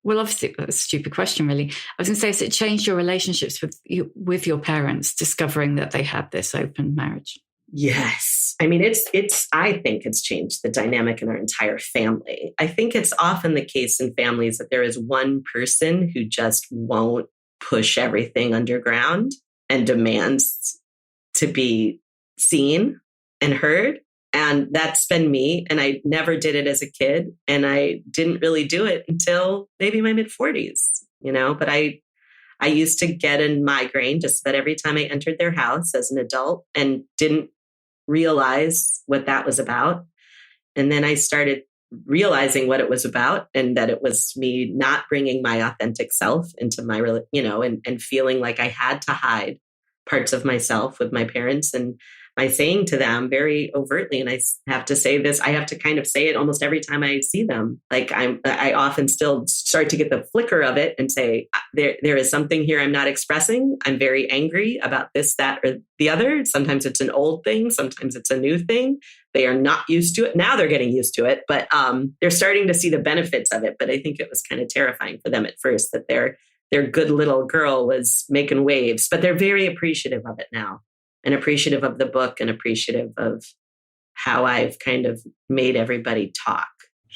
well, obviously, that's a stupid question, really. I was going to say, has it changed your relationships with your parents, discovering that they had this open marriage? Yes. I think it's changed the dynamic in our entire family. I think it's often the case in families that there is one person who just won't push everything underground and demands to be seen and heard. And that's been me. And I never did it as a kid. And I didn't really do it until maybe my mid-40s, but I used to get a migraine just about every time I entered their house as an adult and didn't realize what that was about. And then I started realizing what it was about, and that it was me not bringing my authentic self into my, and feeling like I had to hide parts of myself with my parents, and my saying to them very overtly, and I have to say this, I have to kind of say it almost every time I see them. Like I often still start to get the flicker of it and say, there is something here I'm not expressing. I'm very angry about this, that, or the other. Sometimes it's an old thing. Sometimes it's a new thing. They are not used to it. Now they're getting used to it, but they're starting to see the benefits of it. But I think it was kind of terrifying for them at first that their good little girl was making waves, but they're very appreciative of it now. And appreciative of the book, and appreciative of how I've kind of made everybody talk.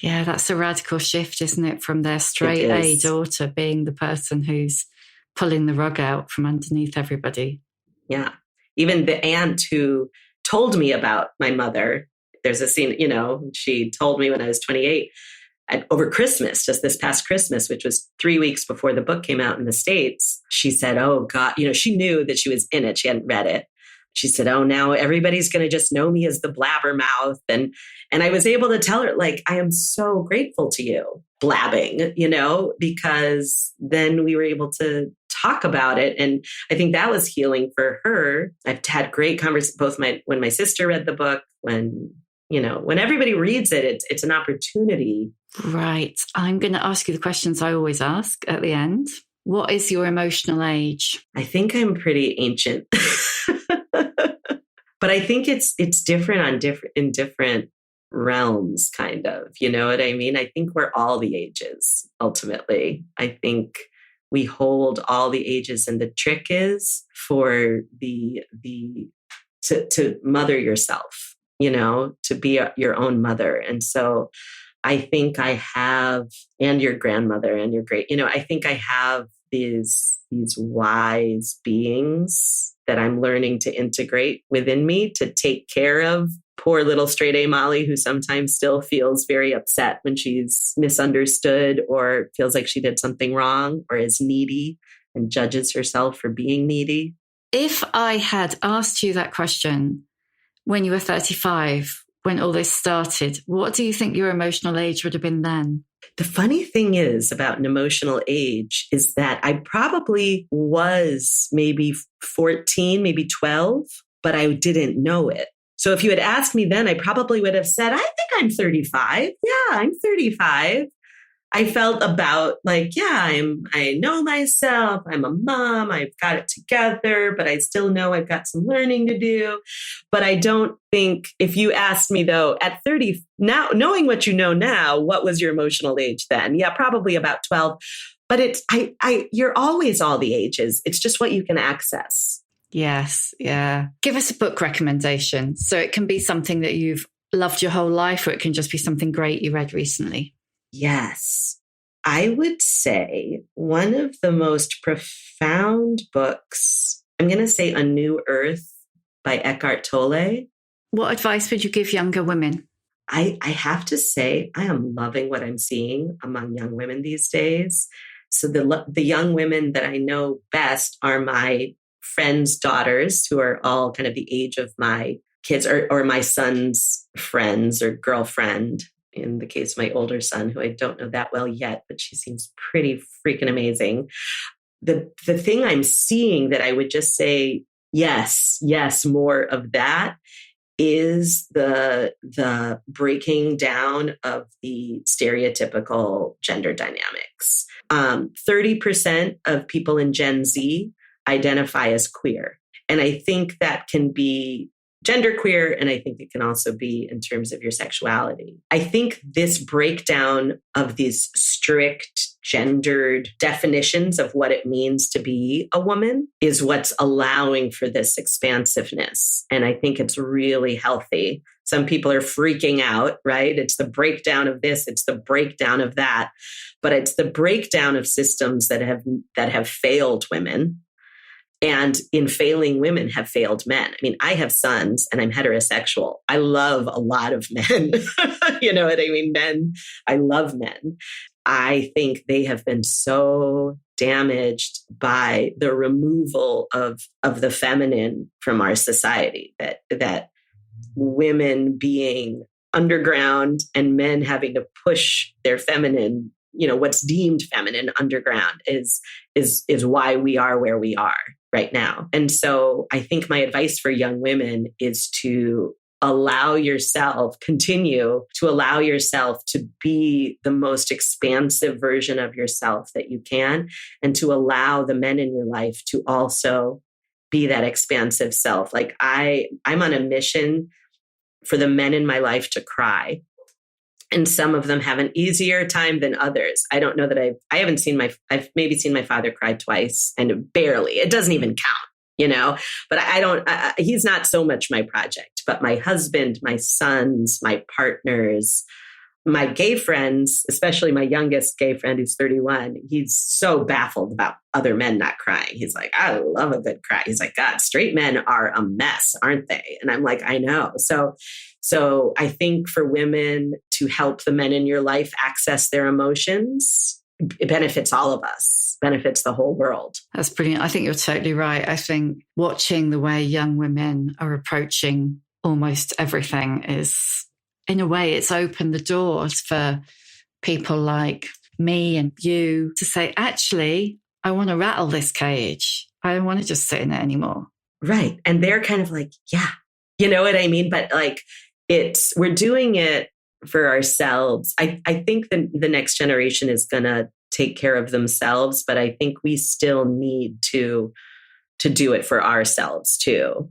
Yeah, that's a radical shift, isn't it? From their straight A daughter being the person who's pulling the rug out from underneath everybody. Yeah. Even the aunt who told me about my mother, there's a scene, she told me when I was 28 over Christmas, just this past Christmas, which was 3 weeks before the book came out in the States. She said, oh God, she knew that she was in it. She hadn't read it. She said, oh, now everybody's going to just know me as the blabbermouth. And I was able to tell her, like, I am so grateful to you, blabbing, because then we were able to talk about it. And I think that was healing for her. I've had great conversations, when my sister read the book, when everybody reads it, it's an opportunity. Right. I'm going to ask you the questions I always ask at the end. What is your emotional age? I think I'm pretty ancient. But I think it's different in different realms, kind of. You know what I mean? I think we're all the ages, ultimately. I think we hold all the ages, and the trick is for to mother yourself, to be your own mother. And so I think I have, and your grandmother and your great, I think I have these wise beings that I'm learning to integrate within me to take care of poor little straight A Molly, who sometimes still feels very upset when she's misunderstood or feels like she did something wrong, or is needy and judges herself for being needy. If I had asked you that question when you were 35, when all this started, what do you think your emotional age would have been then? The funny thing is about an emotional age is that I probably was maybe 14, maybe 12, but I didn't know it. So if you had asked me then, I probably would have said, I think I'm 35. Yeah, I'm 35. I felt about like, I know myself. I'm a mom. I've got it together, but I still know I've got some learning to do. But I don't think, if you asked me though, at 30, now, knowing what you know now, what was your emotional age then? Yeah, probably about 12. But you're always all the ages. It's just what you can access. Yes. Yeah. Give us a book recommendation. So it can be something that you've loved your whole life, or it can just be something great you read recently. Yes. I would say one of the most profound books, I'm going to say A New Earth by Eckhart Tolle. What advice would you give younger women? I have to say, I am loving what I'm seeing among young women these days. So the young women that I know best are my friends' daughters, who are all kind of the age of my kids, or my son's friends or girlfriend. In the case of my older son, who I don't know that well yet, but she seems pretty freaking amazing. The thing I'm seeing that I would just say, yes, more of that, is the breaking down of the stereotypical gender dynamics. 30% of people in Gen Z identify as queer. And I think that can be genderqueer, and I think it can also be in terms of your sexuality. I think this breakdown of these strict gendered definitions of what it means to be a woman is what's allowing for this expansiveness. And I think it's really healthy. Some people are freaking out, right? It's the breakdown of this, it's the breakdown of that, but it's the breakdown of systems that have failed women. And in failing women have failed men. I mean, I have sons and I'm heterosexual. I love a lot of men. You know what I mean? Men, I love men. I think they have been so damaged by the removal of the feminine from our society, that women being underground and men having to push their feminine, what's deemed feminine underground is why we are where we are right now. And so I think my advice for young women is to continue to allow yourself to be the most expansive version of yourself that you can, and to allow the men in your life to also be that expansive self. Like I'm on a mission for the men in my life to cry. And some of them have an easier time than others. I don't know that I've maybe seen my father cry twice, and barely. It doesn't even count, but he's not so much my project, but my husband, my sons, my partners, my gay friends, especially my youngest gay friend who's 31, he's so baffled about other men not crying. He's like, I love a good cry. He's like, God, straight men are a mess, aren't they? And I'm like, I know. So I think for women to help the men in your life access their emotions, it benefits all of us, benefits the whole world. That's brilliant. I think you're totally right. I think watching the way young women are approaching almost everything is, in a way, it's opened the doors for people like me and you to say, actually, I want to rattle this cage. I don't want to just sit in it anymore. Right. And they're kind of like, yeah, you know what I mean? But like, we're doing it for ourselves. I think the next generation is going to take care of themselves, but I think we still need to do it for ourselves too.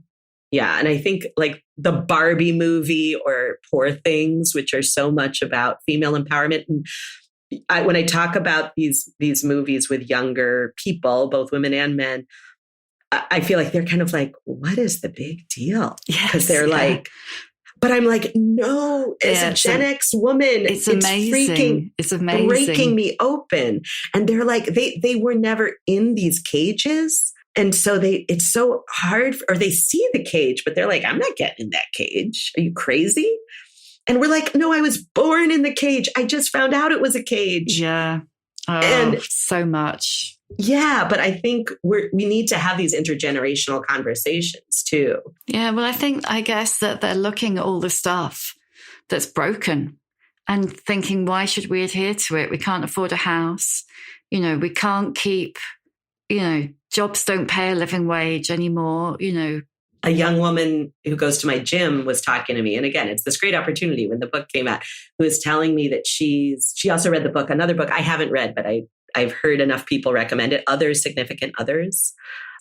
Yeah. And I think like the Barbie movie or Poor Things, which are so much about female empowerment. And when I talk about these movies with younger people, both women and men, I feel like they're kind of like, what is the big deal? Because they're like, but I'm like, no, as a Gen X woman, it's amazing. It's amazing. Breaking me open. And they're like, they were never in these cages. And so it's so hard, or they see the cage, but they're like, I'm not getting in that cage. Are you crazy? And we're like, no, I was born in the cage. I just found out it was a cage. Yeah. And so much. Yeah. But I think we need to have these intergenerational conversations too. Yeah. Well, I guess that they're looking at all the stuff that's broken and thinking, why should we adhere to it? We can't afford a house. We can't keep, jobs don't pay a living wage another. A young woman who goes to my gym was talking to me. And again, it's this great opportunity when the book came out, who was telling me that she also read the book, another book I haven't read, but I've heard enough people recommend it, Other Significant Others.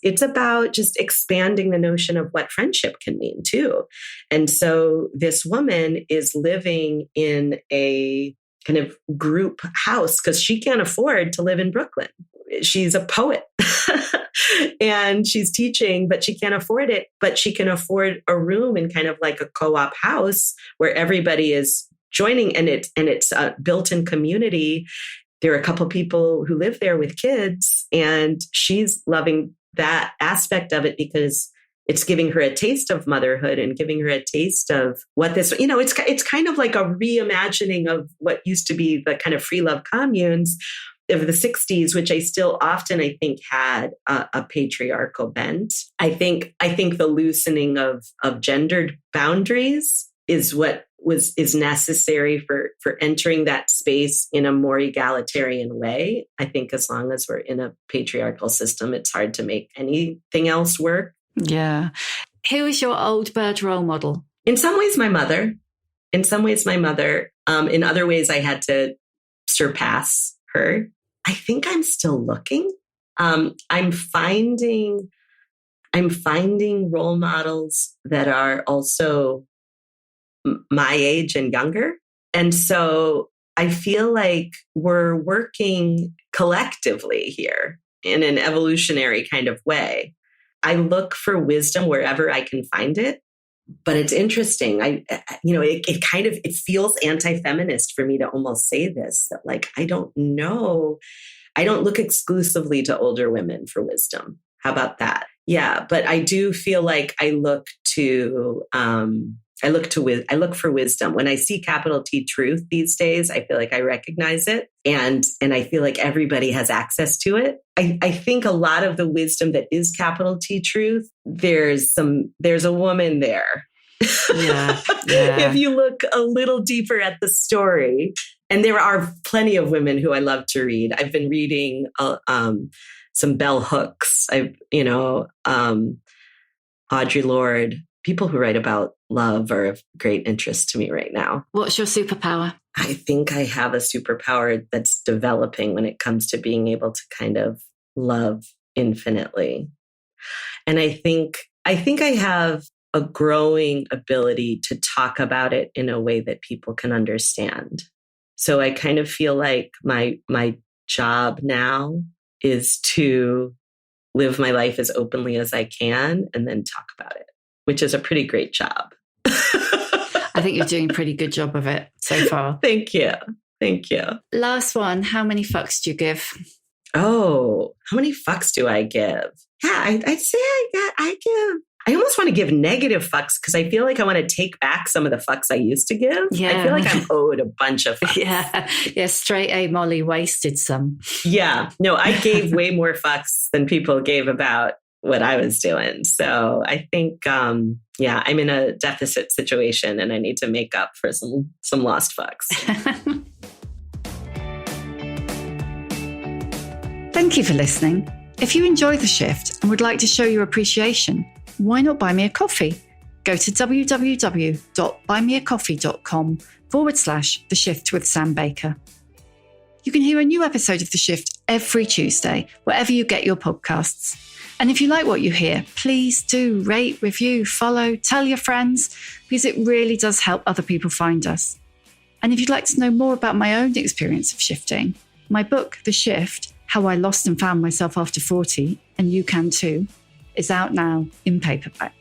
It's about just expanding the notion of what friendship can mean too. And so this woman is living in a kind of group house because she can't afford to live in Brooklyn. She's a poet and she's teaching, but she can't afford it. But she can afford a room in kind of like a co-op house where everybody is joining, and it's a built-in community. There are a couple people who live there with kids, and she's loving that aspect of it because it's giving her a taste of motherhood and giving her a taste of what this, it's kind of like a reimagining of what used to be the kind of free love communes of the 60s, which I still often, I think, had a patriarchal bent. I think the loosening of gendered boundaries is what is necessary for entering that space in a more egalitarian way. I think as long as we're in a patriarchal system, it's hard to make anything else work. Yeah. Who is your old bird role model? In some ways, my mother. In other ways, I had to surpass her. I think I'm still looking. I'm finding role models that are also my age and younger. And so I feel like we're working collectively here in an evolutionary kind of way. I look for wisdom wherever I can find it. But it's interesting. It feels anti-feminist for me to almost say this, that like, I don't know. I don't look exclusively to older women for wisdom. How about that? Yeah. But I do feel like I look for wisdom. When I see capital T truth these days, I feel like I recognize it. And I feel like everybody has access to it. I think a lot of the wisdom that is capital T truth, there's a woman there. Yeah. If you look a little deeper at the story. And there are plenty of women who I love to read. I've been reading some bell hooks. Audre Lorde. People who write about love are of great interest to me right now. What's your superpower? I think I have a superpower that's developing when it comes to being able to kind of love infinitely. And I think I have a growing ability to talk about it in a way that people can understand. So I kind of feel like my job now is to live my life as openly as I can and then talk about it, which is a pretty great job. I think you're doing a pretty good job of it so far. Thank you. Last one. How many fucks do you give? Oh, how many fucks do I give? Yeah, I'd say I give. I almost want to give negative fucks because I feel like I want to take back some of the fucks I used to give. Yeah. I feel like I'm owed a bunch of fucks. Yeah, straight A Molly wasted some. Yeah, no, I gave way more fucks than people gave about what I was doing. So I think, I'm in a deficit situation and I need to make up for some lost fucks. Thank you for listening. If you enjoy The Shift and would like to show your appreciation, why not buy me a coffee? Go to www.buymeacoffee.com/The Shift with Sam Baker. You can hear a new episode of The Shift every Tuesday, wherever you get your podcasts. And if you like what you hear, please do rate, review, follow, tell your friends, because it really does help other people find us. And if you'd like to know more about my own experience of shifting, my book, The Shift, How I Lost and Found Myself After 40, and you can too, is out now in paperback.